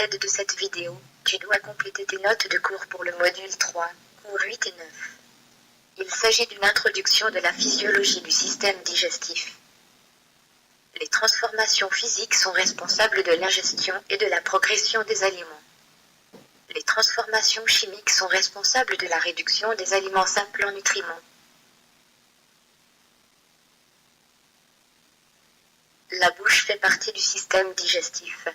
l'aide de cette vidéo, tu dois compléter tes notes de cours pour le module 3, cours 8 et 9. Il s'agit d'une introduction de la physiologie du système digestif. Les transformations physiques sont responsables de l'ingestion et de la progression des aliments. Les transformations chimiques sont responsables de la réduction des aliments simples en nutriments. La bouche fait partie du système digestif.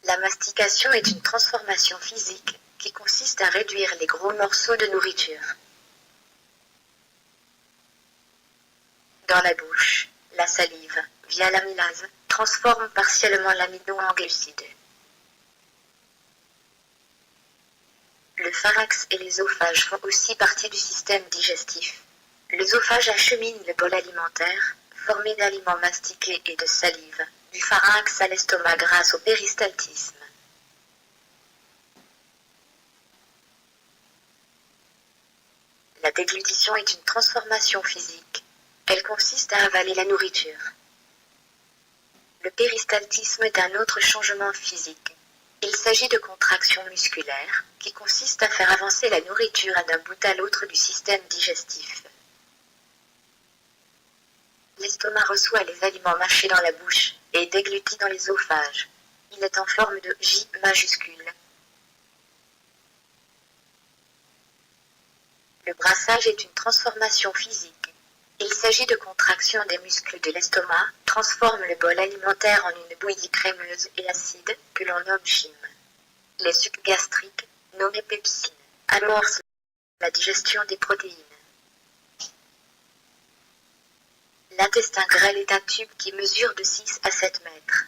La mastication est une transformation physique qui consiste à réduire les gros morceaux de nourriture. Dans la bouche, la salive, via l'amylase, transforme partiellement l'amidon en glucides. Le pharynx et l'œsophage font aussi partie du système digestif. L'œsophage achemine le bol alimentaire, formé d'aliments mastiqués et de salive, du pharynx à l'estomac grâce au péristaltisme. La déglutition est une transformation physique. Elle consiste à avaler la nourriture. Le péristaltisme est un autre changement physique. Il s'agit de contractions musculaires qui consistent à faire avancer la nourriture d'un bout à l'autre du système digestif. L'estomac reçoit les aliments mâchés dans la bouche et déglutit dans l'œsophage. Il est en forme de J majuscule. Le brassage est une transformation physique. Il s'agit de contraction des muscles de l'estomac, transforme le bol alimentaire en une bouillie crémeuse et acide que l'on nomme chyme. Les sucs gastriques, nommés pepsines, amorcent la digestion des protéines. L'intestin grêle est un tube qui mesure de 6 à 7 mètres.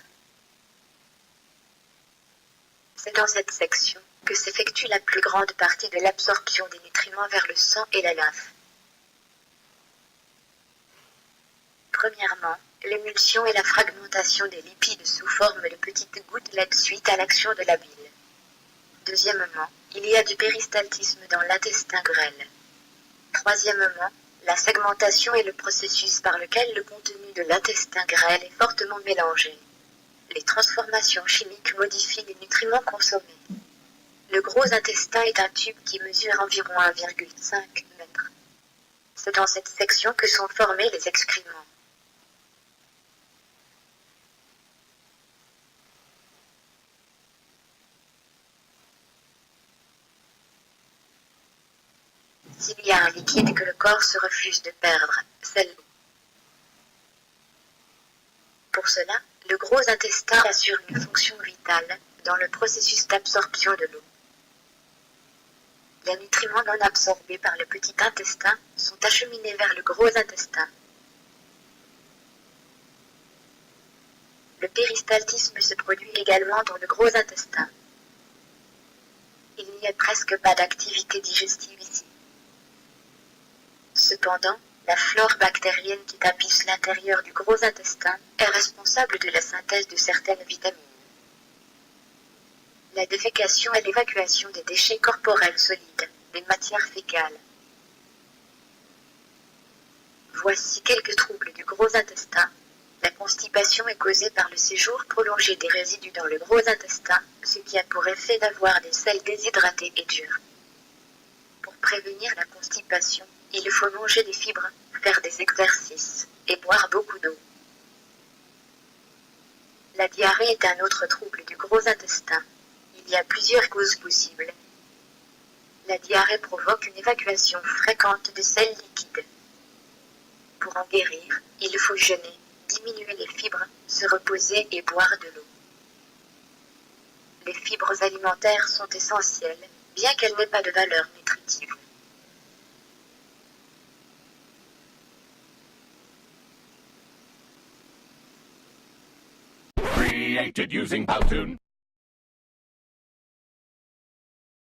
C'est dans cette section que s'effectue la plus grande partie de l'absorption des nutriments vers le sang et la lymphe. Premièrement, l'émulsion et la fragmentation des lipides sous forme de petites gouttelettes suite à l'action de la bile. Deuxièmement, il y a du péristaltisme dans l'intestin grêle. Troisièmement, la segmentation est le processus par lequel le contenu de l'intestin grêle est fortement mélangé. Les transformations chimiques modifient les nutriments consommés. Le gros intestin est un tube qui mesure environ 1,5 m. C'est dans cette section que sont formés les excréments. S'il y a un liquide que le corps se refuse de perdre, c'est l'eau. Pour cela, le gros intestin assure une fonction vitale dans le processus d'absorption de l'eau. Les nutriments non absorbés par le petit intestin sont acheminés vers le gros intestin. Le péristaltisme se produit également dans le gros intestin. Il n'y a presque pas d'activité digestive ici. Cependant, la flore bactérienne qui tapisse l'intérieur du gros intestin est responsable de la synthèse de certaines vitamines. La défécation est l'évacuation des déchets corporels solides, des matières fécales. Voici quelques troubles du gros intestin. La constipation est causée par le séjour prolongé des résidus dans le gros intestin, ce qui a pour effet d'avoir des selles déshydratés et dures. Pour prévenir la constipation, il faut manger des fibres, faire des exercices et boire beaucoup d'eau. La diarrhée est un autre trouble du gros intestin. Il y a plusieurs causes possibles. La diarrhée provoque une évacuation fréquente de sels liquides. Pour en guérir, il faut jeûner, diminuer les fibres, se reposer et boire de l'eau. Les fibres alimentaires sont essentielles, bien qu'elles n'aient pas de valeur nutritive. Created using Powtoon.